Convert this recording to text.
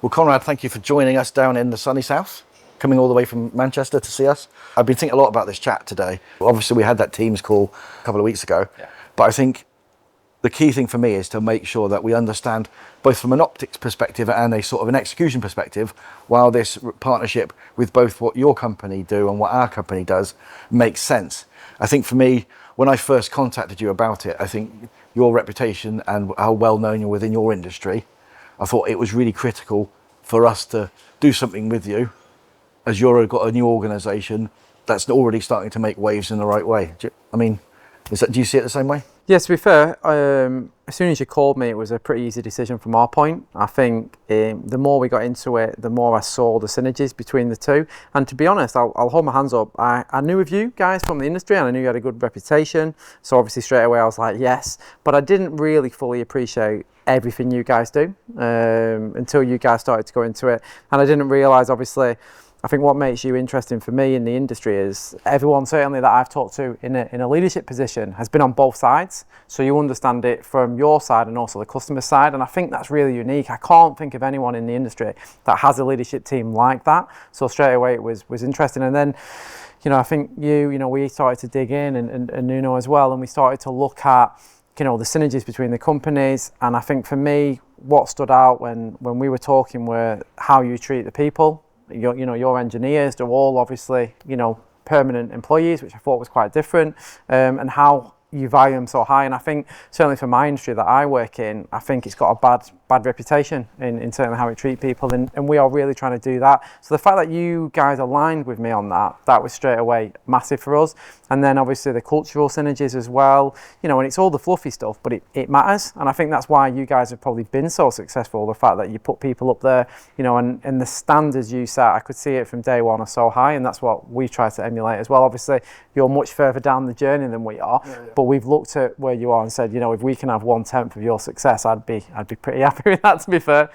Well, Conrad, thank you for joining us down in the sunny south, coming all the way from Manchester to see us. I've been thinking a lot about this chat today. Obviously, we had that Teams call a couple of weeks ago, but I think the key thing for me is to make sure that we understand both from an optics perspective and a sort of an execution perspective, while this partnership with both what your company do and what our company does makes sense. I think for me, when I first contacted you about it, I think your reputation and how well known you're within your industry, I thought it was really critical for us to do something with you, as you've got a new organisation that's already starting to make waves in the right way. Do you see it the same way? Yeah, to be fair, as soon as you called me, it was a pretty easy decision from our point. I think the more we got into it, the more I saw the synergies between the two. And to be honest, I'll hold my hands up. I knew of you guys from the industry and I knew you had a good reputation. So obviously straight away I was like, yes. But I didn't really fully appreciate everything you guys do until you guys started to go into it. And I didn't realise, obviously, I think what makes you interesting for me in the industry is everyone certainly that I've talked to in a leadership position has been on both sides. So you understand it from your side and also the customer side. And I think that's really unique. I can't think of anyone in the industry that has a leadership team like that. So straight away it was interesting. And then, I think we started to dig in and Nuno as well. And we started to look at, the synergies between the companies. And I think for me, what stood out when we were talking were how you treat the people. Your engineers, they're all obviously, permanent employees, which I thought was quite different, and how you value them so high. And I think certainly for my industry that I work in, I think it's got a bad reputation in terms of how we treat people, and we are really trying to do that. So the fact that you guys aligned with me on that was straight away massive for us. And then obviously the cultural synergies as well, and it's all the fluffy stuff, but it matters. And I think that's why you guys have probably been so successful, the fact that you put people up there, and the standards you set, I could see it from day one, are so high, and that's what we try to emulate as well. Obviously, you're much further down the journey than we are, but we've looked at where you are and said, if we can have 1/10 of your success, I'd be pretty happy with that, to be fair.